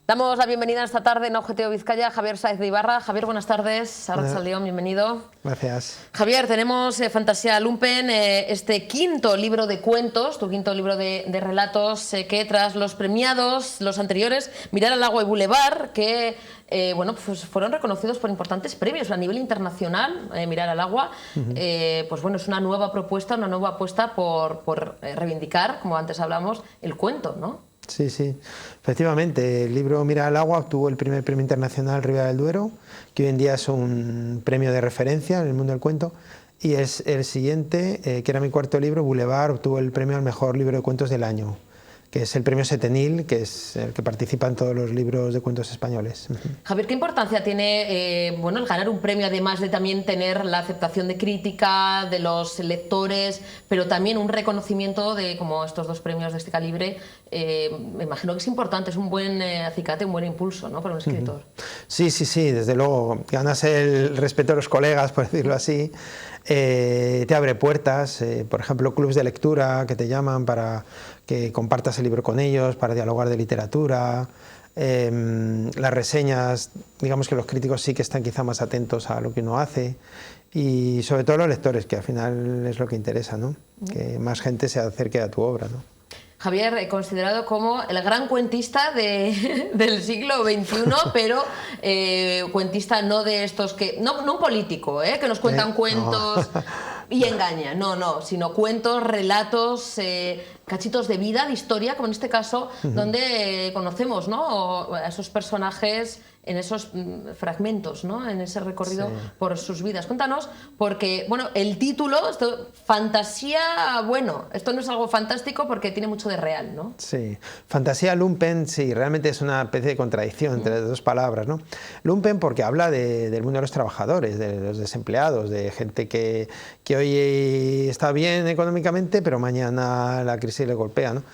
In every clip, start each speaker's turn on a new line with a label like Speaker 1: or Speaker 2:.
Speaker 1: Damos la bienvenida esta tarde en Objetivo Vizcaya a Javier Sáez de Ibarra. Javier, buenas tardes. Arratsaldeon, bienvenido.
Speaker 2: Gracias.
Speaker 1: Javier, tenemos Fantasía Lumpen, este quinto libro de cuentos, tu quinto libro de relatos, que tras los premiados, los anteriores, Mirar al agua y Boulevard, que bueno, pues fueron reconocidos por importantes premios a nivel internacional, Mirar al agua, pues bueno, es una nueva propuesta, una nueva apuesta por reivindicar, como antes hablamos, el cuento, ¿no?
Speaker 2: Sí, sí, efectivamente, el libro Mirar al agua obtuvo el primer premio internacional Ribera del Duero, que hoy en día es un premio de referencia en el mundo del cuento, y es el siguiente, que era mi cuarto libro, Boulevard, obtuvo el premio al mejor libro de cuentos del año, que es el premio Setenil, que es el que participa en todos los libros de cuentos españoles.
Speaker 1: Javier, ¿qué importancia tiene bueno, el ganar un premio, además de también tener la aceptación de crítica, de los lectores, pero también un reconocimiento de, como estos dos premios de este calibre? Me imagino que es importante, es un buen acicate, un buen impulso, ¿no?, para un escritor.
Speaker 2: Sí, sí, sí, desde luego, ganas el respeto de los colegas, por decirlo así, te abre puertas, por ejemplo, clubes de lectura que te llaman para que compartas el libro con ellos, para dialogar de literatura, las reseñas, digamos que los críticos sí que están quizá más atentos a lo que uno hace, y sobre todo los lectores, que al final es lo que interesa, ¿no? Que más gente se acerque a tu obra, ¿no?
Speaker 1: Javier, considerado como el gran cuentista del siglo XXI, pero cuentista no de estos que... No un político, que nos cuentan cuentos y engaña, no, sino cuentos, relatos, cachitos de vida, de historia, como en este caso, donde conocemos, ¿no?, a esos personajes en esos fragmentos, ¿no?, en ese recorrido por sus vidas. Cuéntanos, porque, bueno, el título, esto, fantasía, bueno, esto no es algo fantástico porque tiene mucho de real, ¿no?
Speaker 2: Sí, Fantasía Lumpen, sí, realmente es una especie de contradicción entre las dos palabras, ¿no? Lumpen porque habla del mundo de los trabajadores, de los desempleados, de gente que hoy está bien económicamente, pero mañana la crisis le golpea, ¿no?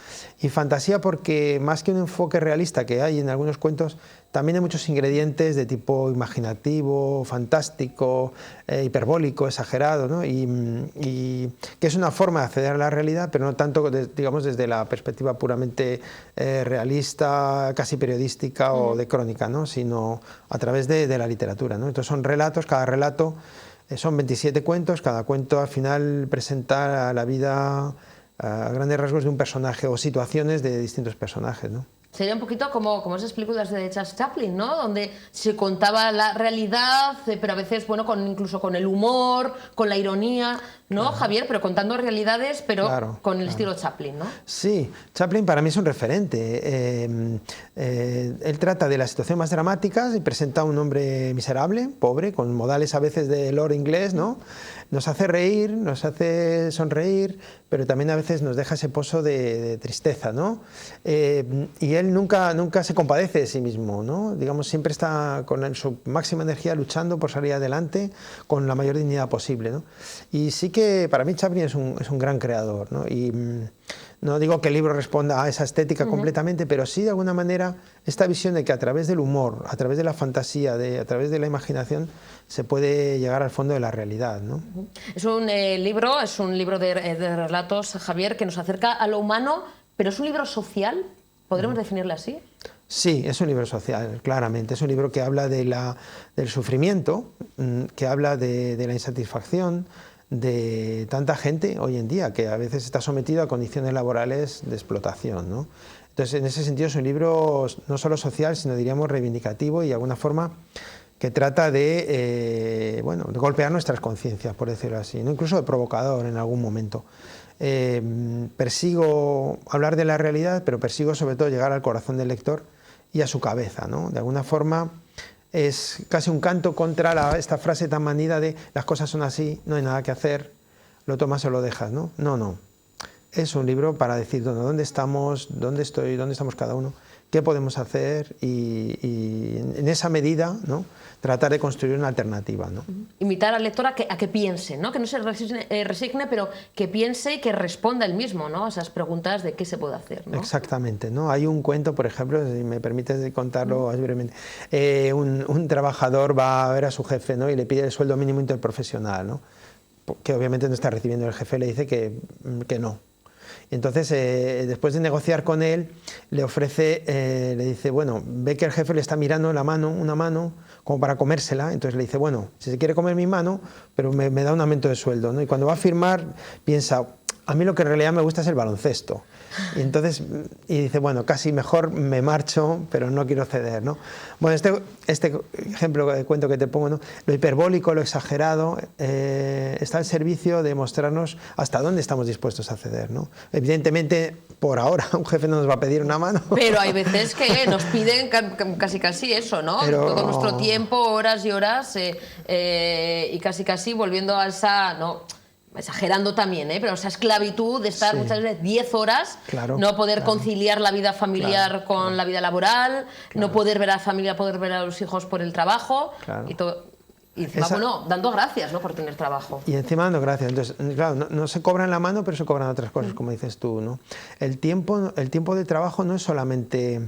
Speaker 2: Y fantasía porque, más que un enfoque realista que hay en algunos cuentos, también hay muchos ingredientes de tipo imaginativo, fantástico, hiperbólico, exagerado, ¿no? Y que es una forma de acceder a la realidad, pero no tanto, digamos, desde la perspectiva puramente realista, casi periodística o de crónica, ¿no?, sino a través de la literatura, ¿no? Entonces son relatos, cada relato son 27 cuentos, cada cuento al final presenta la vida a grandes rasgos de un personaje o situaciones de distintos personajes, ¿no?
Speaker 1: Sería un poquito como esas películas de Charles Chaplin, ¿no?, donde se contaba la realidad, pero a veces, bueno, incluso con el humor, con la ironía, ¿no, Javier? Pero contando realidades, pero con el estilo Chaplin, ¿no?
Speaker 2: Sí, Chaplin para mí es un referente. Él trata de la situación más dramática y presenta a un hombre miserable, pobre, con modales a veces de lord inglés, ¿no? Nos hace reír, nos hace sonreír, pero también a veces nos deja ese pozo de tristeza, ¿no? Y él nunca se compadece de sí mismo, ¿no? Digamos, siempre está con su máxima energía luchando por salir adelante con la mayor dignidad posible, ¿no? Y sí que para mí Chaplin es un gran creador, ¿no? Y no digo que el libro responda a esa estética completamente, pero sí de alguna manera esta visión de que a través del humor, a través de la fantasía, a través de la imaginación, se puede llegar al fondo de la realidad, ¿no?
Speaker 1: Es un libro de relatos, Javier, que nos acerca a lo humano, pero es un libro social, ¿podremos definirlo así? Sí,
Speaker 2: es un libro social, claramente. Es un libro que habla del sufrimiento, que habla de la insatisfacción de tanta gente hoy en día, que a veces está sometido a condiciones laborales de explotación, ¿no? Entonces, en ese sentido, es un libro no solo social, sino, diríamos, reivindicativo y de alguna forma que trata de golpear nuestras conciencias, por decirlo así, ¿no? Incluso de provocador en algún momento. Persigo hablar de la realidad, pero persigo sobre todo llegar al corazón del lector y a su cabeza, ¿no? De alguna forma es casi un canto contra esta frase tan manida de las cosas son así, no hay nada que hacer, lo tomas o lo dejas, ¿no? No. Es un libro para decir dónde estamos, dónde estoy, dónde estamos cada uno, qué podemos hacer y en esa medida, ¿no?, tratar de construir una alternativa, ¿no?
Speaker 1: Invitar al lector a que piense, ¿no?, que no se resigne, pero que piense y que responda él mismo, ¿no?, a esas preguntas de qué se puede hacer, ¿no?
Speaker 2: Exactamente, ¿no? Hay un cuento, por ejemplo, si me permites contarlo brevemente, un trabajador va a ver a su jefe, ¿no?, y le pide el sueldo mínimo interprofesional, ¿no?, que obviamente no está recibiendo. El jefe le dice que no. Y entonces, después de negociar con él, le ofrece, le dice, bueno, ve que el jefe le está mirando una mano, como para comérsela. Entonces le dice, bueno, si se quiere comer mi mano, pero me da un aumento de sueldo, ¿no? Y cuando va a firmar, piensa, a mí lo que en realidad me gusta es el baloncesto. Y entonces dice, bueno, casi mejor me marcho, pero no quiero ceder, ¿no? Bueno, este ejemplo de cuento que te pongo, ¿no? Lo hiperbólico, lo exagerado, está al servicio de mostrarnos hasta dónde estamos dispuestos a ceder, ¿no? Evidentemente, por ahora, un jefe no nos va a pedir una mano.
Speaker 1: Pero hay veces que nos piden casi eso, ¿no?
Speaker 2: Pero...
Speaker 1: Todo nuestro tiempo, horas y horas, y casi volviendo a esa... No, exagerando también, pero esa esclavitud de estar muchas veces 10 horas, no poder conciliar la vida familiar con la vida laboral, no poder ver a la familia, poder ver a los hijos por el trabajo, y todo. Y encima, bueno, dando gracias, ¿no?, por tener trabajo.
Speaker 2: Y encima dando gracias. Entonces, claro, no se cobran la mano, pero se cobran otras cosas, como dices tú, ¿no? El tiempo de trabajo no es solamente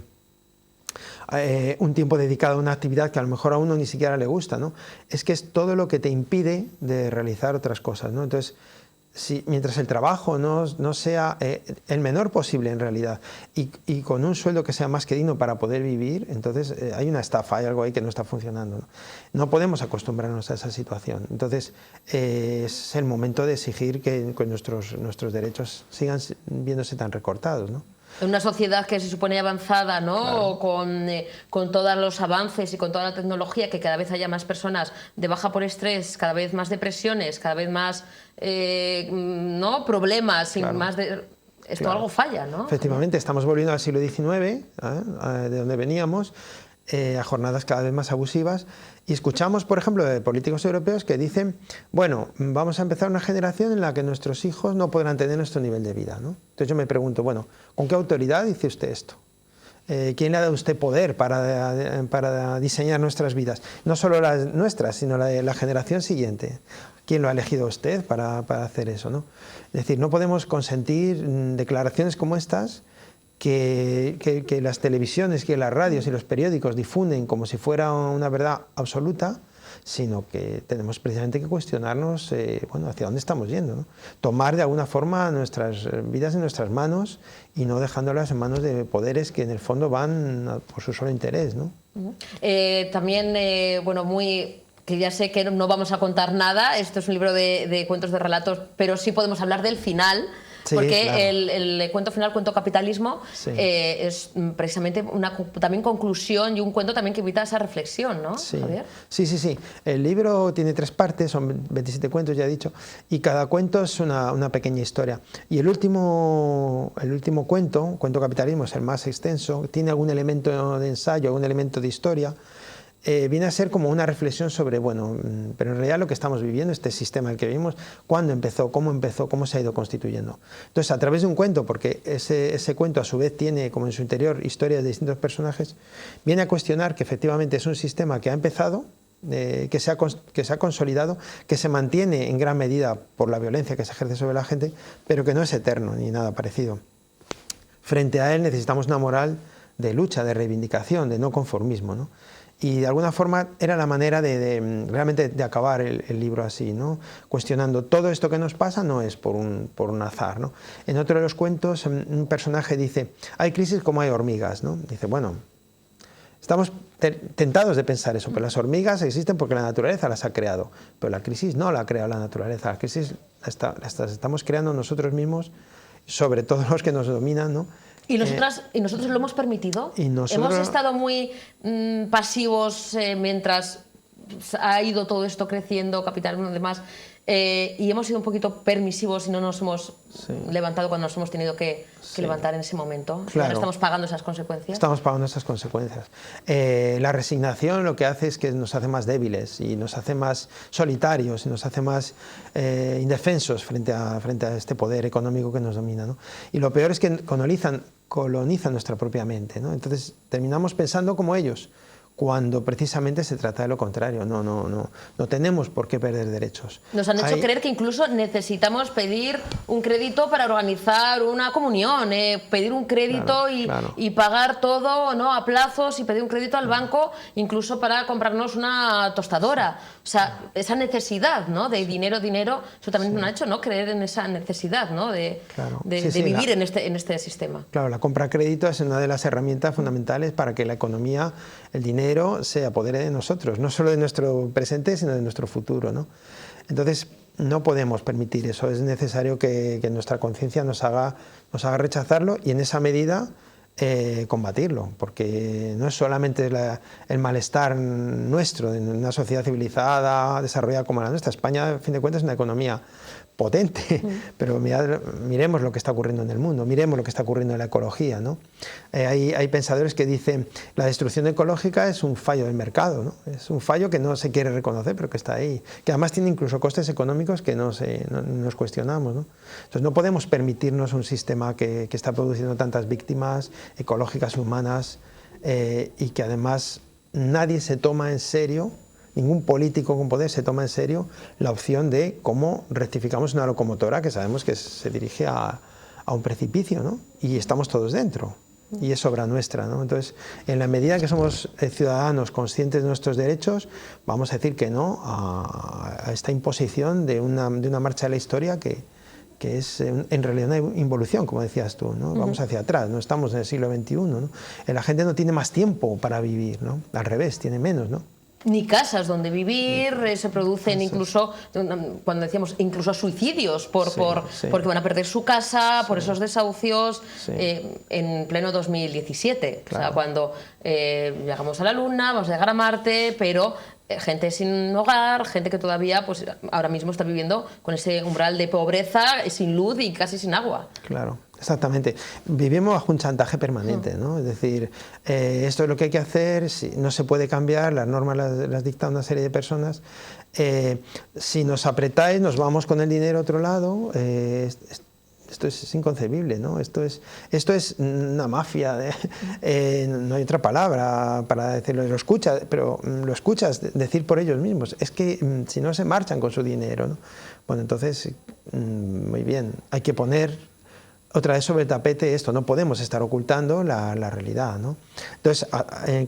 Speaker 2: un tiempo dedicado a una actividad que a lo mejor a uno ni siquiera le gusta, ¿no? Es que es todo lo que te impide de realizar otras cosas, ¿no? Entonces, mientras el trabajo no sea el menor posible en realidad y con un sueldo que sea más que digno para poder vivir, entonces hay una estafa, hay algo ahí que no está funcionando, ¿no? No podemos acostumbrarnos a esa situación. Entonces es el momento de exigir que nuestros derechos sigan viéndose tan recortados, ¿no?
Speaker 1: En una sociedad que se supone avanzada, ¿no? Claro. Con todos los avances y con toda la tecnología, que cada vez haya más personas de baja por estrés, cada vez más depresiones, cada vez más ¿no?, problemas, claro. Más de... Esto algo falla, ¿no?
Speaker 2: Efectivamente, estamos volviendo al siglo XIX, de donde veníamos, a jornadas cada vez más abusivas, y escuchamos, por ejemplo, de políticos europeos que dicen, bueno, vamos a empezar una generación en la que nuestros hijos no podrán tener nuestro nivel de vida, ¿no? Entonces yo me pregunto, bueno, ¿con qué autoridad dice usted esto? ¿Quién le ha dado a usted poder para diseñar nuestras vidas? No solo las nuestras, sino la de la generación siguiente. ¿Quién lo ha elegido usted para hacer eso, ¿no? Es decir, no podemos consentir declaraciones como estas que las televisiones, que las radios y los periódicos difunden como si fuera una verdad absoluta, sino que tenemos precisamente que cuestionarnos bueno, hacia dónde estamos yendo, ¿no? Tomar de alguna forma nuestras vidas en nuestras manos y no dejándolas en manos de poderes que en el fondo van por su solo interés, ¿no?
Speaker 1: También, bueno, que ya sé que no vamos a contar nada, esto es un libro de cuentos, de relatos, pero sí podemos hablar del final. Sí, porque claro. El cuento final, Cuento Capitalismo, sí. Es precisamente también conclusión y un cuento también que invita a esa reflexión, ¿no,
Speaker 2: sí.
Speaker 1: Javier?
Speaker 2: Sí. El libro tiene 3 partes, son 27 cuentos, ya he dicho, y cada cuento es una pequeña historia. Y el último cuento, Cuento Capitalismo, es el más extenso, tiene algún elemento de ensayo, algún elemento de historia. Viene a ser como una reflexión sobre, bueno, pero en realidad lo que estamos viviendo, este sistema en el que vivimos, ¿cuándo empezó? ¿Cómo se ha ido constituyendo? Entonces, a través de un cuento, porque ese cuento a su vez tiene como en su interior historias de distintos personajes, viene a cuestionar que efectivamente es un sistema que ha empezado, que se ha consolidado, que se mantiene en gran medida por la violencia que se ejerce sobre la gente, pero que no es eterno ni nada parecido. Frente a él necesitamos una moral de lucha, de reivindicación, de no conformismo, ¿no? Y de alguna forma era la manera realmente de acabar el libro así, ¿no? Cuestionando todo esto que nos pasa no es por un azar, ¿no? En otro de los cuentos un personaje dice, hay crisis como hay hormigas, ¿no? Dice, bueno, estamos tentados de pensar eso, pero las hormigas existen porque la naturaleza las ha creado, pero la crisis no la ha creado la naturaleza, la crisis las estamos creando nosotros mismos, sobre todo los que nos dominan, ¿no?
Speaker 1: ¿Y nosotros lo hemos permitido? ¿Hemos estado muy pasivos mientras ha ido todo esto creciendo, capitalismo y demás, y hemos sido un poquito permisivos y no nos hemos levantado cuando nos hemos tenido que levantar en ese momento? Claro. ¿Y ahora estamos pagando esas consecuencias?
Speaker 2: Estamos pagando esas consecuencias. La resignación lo que hace es que nos hace más débiles y nos hace más solitarios y nos hace más indefensos frente a este poder económico que nos domina, ¿no? Y lo peor es que colonizan nuestra propia mente, ¿no? Entonces terminamos pensando como ellos, cuando precisamente se trata de lo contrario. No tenemos por qué perder derechos.
Speaker 1: Nos han hecho creer que incluso necesitamos pedir un crédito para organizar una comunión, pedir un crédito y pagar todo, ¿no?, a plazos, y pedir un crédito al banco incluso para comprarnos una tostadora. O sea, esa necesidad, ¿no?, de dinero, eso también nos ha hecho, ¿no?, creer en esa necesidad, ¿no?, de vivir en este sistema.
Speaker 2: Claro, la compra a crédito es una de las herramientas fundamentales para que la economía, el dinero, se apodere de nosotros, no solo de nuestro presente, sino de nuestro futuro, ¿no? Entonces, no podemos permitir eso. Es necesario que nuestra conciencia nos haga rechazarlo, y en esa medida combatirlo, porque no es solamente el malestar nuestro en una sociedad civilizada, desarrollada como la nuestra. España, a fin de cuentas, es una economía potente, pero miremos lo que está ocurriendo en el mundo, miremos lo que está ocurriendo en la ecología, ¿no? Hay pensadores que dicen la destrucción ecológica es un fallo del mercado, ¿no? Es un fallo que no se quiere reconocer, pero que está ahí, que además tiene incluso costes económicos que no nos cuestionamos, ¿no? Entonces no podemos permitirnos un sistema que está produciendo tantas víctimas ecológicas y humanas, y que además nadie se toma en serio. Ningún político con poder se toma en serio la opción de cómo rectificamos una locomotora que sabemos que se dirige a un precipicio, ¿no? Y estamos todos dentro, y es obra nuestra, ¿no? Entonces, en la medida que somos ciudadanos conscientes de nuestros derechos, vamos a decir que no a esta imposición de una marcha de la historia que es en realidad una involución, como decías tú, ¿no? Vamos hacia atrás, no estamos en el siglo XXI, ¿no? La gente no tiene más tiempo para vivir, ¿no? Al revés, tiene menos, ¿no?
Speaker 1: Ni casas donde vivir, se producen incluso, cuando decíamos, incluso suicidios porque van a perder su casa, por esos desahucios, en pleno 2017. Claro. O sea, cuando llegamos a la Luna, vamos a llegar a Marte, pero gente sin hogar, gente que todavía, pues ahora mismo está viviendo con ese umbral de pobreza, sin luz y casi sin agua.
Speaker 2: Claro. Exactamente. Vivimos bajo un chantaje permanente, ¿no? Es decir, esto es lo que hay que hacer, no se puede cambiar, las normas las dicta una serie de personas. Si nos apretáis, nos vamos con el dinero a otro lado. Esto es inconcebible, ¿no? Esto es una mafia. No hay otra palabra para decirlo. Pero lo escuchas decir por ellos mismos. Es que si no se marchan con su dinero, ¿no? Bueno, entonces, muy bien, hay que poner otra vez sobre el tapete esto, no podemos estar ocultando la realidad, ¿no? Entonces,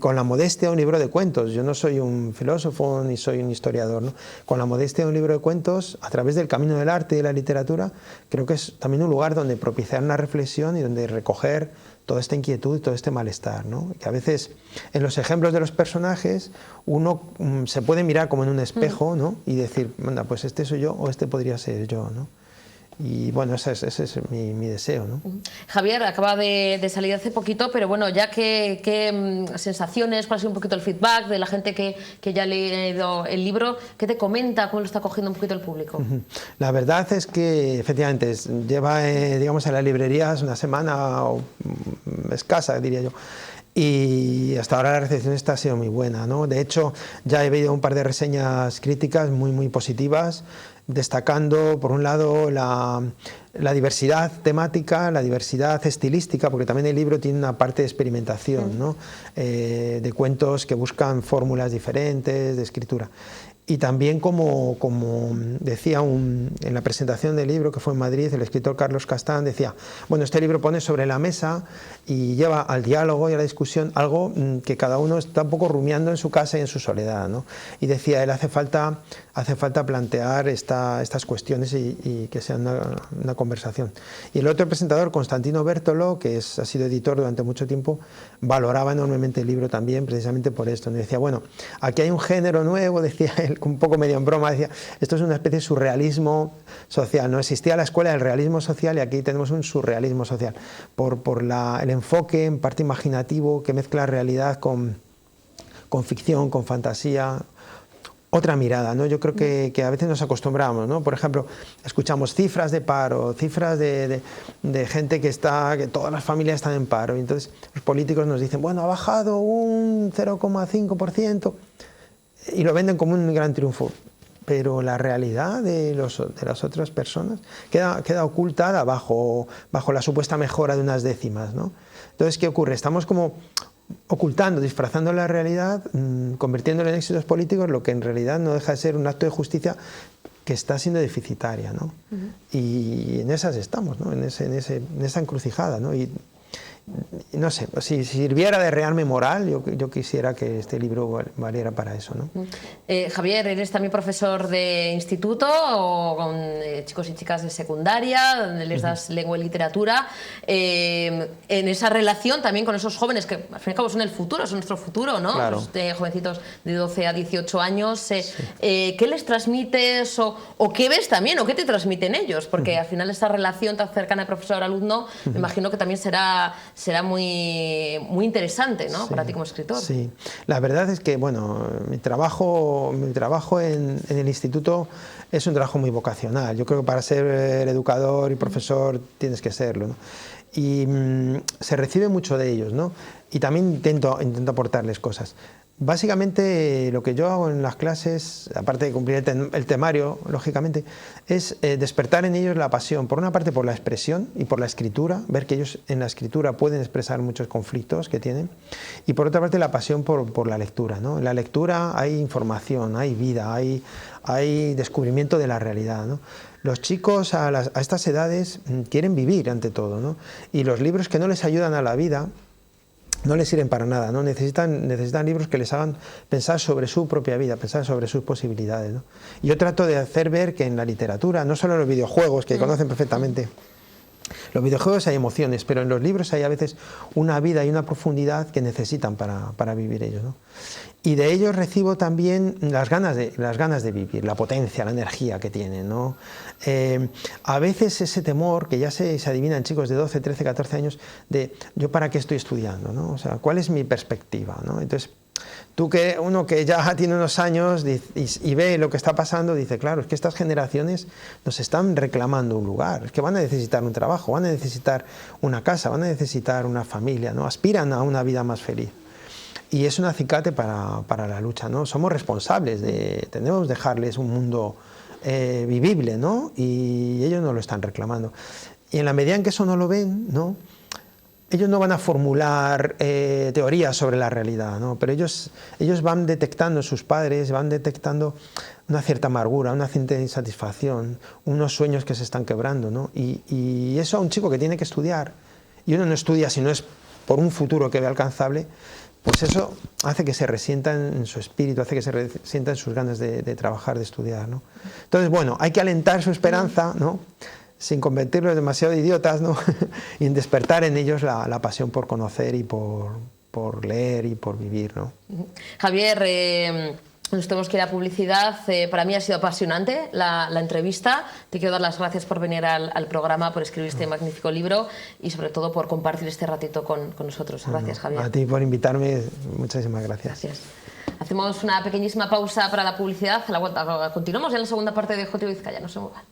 Speaker 2: con la modestia de un libro de cuentos, yo no soy un filósofo ni soy un historiador, ¿no? Con la modestia de un libro de cuentos, a través del camino del arte y de la literatura, creo que es también un lugar donde propiciar una reflexión y donde recoger toda esta inquietud y todo este malestar, ¿no? Que a veces en los ejemplos de los personajes uno se puede mirar como en un espejo, ¿no? Y decir, bueno, pues este soy yo o este podría ser yo, ¿no? Y bueno, ese es mi deseo, ¿no?
Speaker 1: Javier, acaba de salir hace poquito, pero bueno, ya qué sensaciones, cuál ha sido un poquito el feedback de la gente que ya ha leído el libro, ¿qué te comenta? ¿Cómo lo está cogiendo un poquito el público?
Speaker 2: La verdad es que efectivamente lleva, digamos, en las librerías una semana o escasa, diría yo. Y hasta ahora la recepción ha sido muy buena, ¿no? De hecho, ya he leído un par de reseñas críticas muy positivas, destacando, por un lado, la diversidad temática, la diversidad estilística, porque también el libro tiene una parte de experimentación, ¿no? De cuentos que buscan fórmulas diferentes de escritura. Y también, como decía en la presentación del libro, que fue en Madrid, el escritor Carlos Castán decía, bueno, este libro pone sobre la mesa y lleva al diálogo y a la discusión algo que cada uno está un poco rumiando en su casa y en su soledad, ¿no? Y decía, él hace falta plantear estas cuestiones y que sea una conversación. Y el otro presentador, Constantino Bértolo, que ha sido editor durante mucho tiempo, valoraba enormemente el libro también, precisamente por esto. Y decía, bueno, aquí hay un género nuevo, decía él, un poco medio en broma, decía, esto es una especie de surrealismo social, ¿no? Existía la escuela del realismo social y aquí tenemos un surrealismo social, por el enfoque en parte imaginativo que mezcla realidad con ficción, con fantasía. Otra mirada, ¿no? Yo creo que a veces nos acostumbramos, ¿no? Por ejemplo, escuchamos cifras de paro, cifras de gente que todas las familias están en paro, y entonces los políticos nos dicen, bueno, ha bajado un 0,5%, y lo venden como un gran triunfo, pero la realidad de las otras personas queda ocultada bajo la supuesta mejora de unas décimas, ¿no? Entonces, ¿qué ocurre? Estamos como ocultando, disfrazando la realidad, convirtiéndola en éxitos políticos, lo que en realidad no deja de ser un acto de justicia que está siendo deficitaria, ¿no? Y en esas estamos, ¿no? en esa encrucijada, ¿no? Y no sé, si sirviera de rearme moral, yo quisiera que este libro valiera para eso, ¿no?
Speaker 1: Javier, eres también profesor de instituto o con chicos y chicas de secundaria, donde les das lengua y literatura. En esa relación también con esos jóvenes que al fin y al cabo son el futuro, son nuestro futuro, ¿no?
Speaker 2: Claro.
Speaker 1: Jovencitos de 12 a 18 años. Sí. ¿Qué les transmites o qué ves también o qué te transmiten ellos? Porque al final esta relación tan cercana de profesor-alumno, me imagino que también será muy interesante, ¿no? Sí, para ti como escritor.
Speaker 2: Sí, la verdad es que, bueno, mi trabajo en el instituto es un trabajo muy vocacional. Yo creo que para ser educador y profesor tienes que serlo, ¿no? Y se recibe mucho de ellos, ¿no? Y también intento aportarles cosas. Básicamente lo que yo hago en las clases, aparte de cumplir el temario, lógicamente, es despertar en ellos la pasión, por una parte por la expresión y por la escritura, ver que ellos en la escritura pueden expresar muchos conflictos que tienen, y por otra parte la pasión por la lectura, ¿no? En la lectura hay información, hay vida, hay descubrimiento de la realidad, ¿no? Los chicos a estas edades quieren vivir ante todo, ¿no? Y los libros que no les ayudan a la vida no les sirven para nada, ¿no? Necesitan libros que les hagan pensar sobre su propia vida, pensar sobre sus posibilidades, ¿no? Y yo trato de hacer ver que en la literatura, no solo en los videojuegos, que conocen perfectamente, los videojuegos hay emociones, pero en los libros hay a veces una vida y una profundidad que necesitan para vivir ellos, ¿no? Y de ellos recibo también las ganas de vivir, la potencia, la energía que tienen, ¿no? A veces ese temor que ya se adivina en chicos de 12, 13, 14 años de ¿yo para qué estoy estudiando, ¿no? O sea, ¿cuál es mi perspectiva, ¿no? Entonces, uno que ya tiene unos años y ve lo que está pasando, dice, claro, es que estas generaciones nos están reclamando un lugar, es que van a necesitar un trabajo, van a necesitar una casa, van a necesitar una familia, ¿no? Aspiran a una vida más feliz. Y es un acicate para la lucha, ¿no? Somos responsables, tenemos que dejarles un mundo vivible, ¿no? Y ellos no lo están reclamando. Y en la medida en que eso no lo ven, ¿no? Ellos no van a formular teorías sobre la realidad, ¿no? Pero ellos van detectando, sus padres van detectando una cierta amargura, una cierta insatisfacción, unos sueños que se están quebrando, ¿no? Y eso a un chico que tiene que estudiar, y uno no estudia si no es por un futuro que ve alcanzable, pues eso hace que se resienta en su espíritu, hace que se resienta en sus ganas de trabajar, de estudiar, ¿no? Entonces, bueno, hay que alentar su esperanza, ¿no? Sin convertirlos demasiado idiotas, ¿no? Y en despertar en ellos la pasión por conocer y por leer y por vivir, ¿no?
Speaker 1: Javier, nos tenemos que ir a publicidad. Para mí ha sido apasionante la entrevista. Te quiero dar las gracias por venir al programa, por escribir este magnífico libro y sobre todo por compartir este ratito con nosotros. Gracias, Javier.
Speaker 2: A ti por invitarme, muchísimas gracias.
Speaker 1: Gracias. Hacemos una pequeñísima pausa para la publicidad. A la vuelta continuamos ya en la segunda parte de Joti Vizcaya. No se muevan.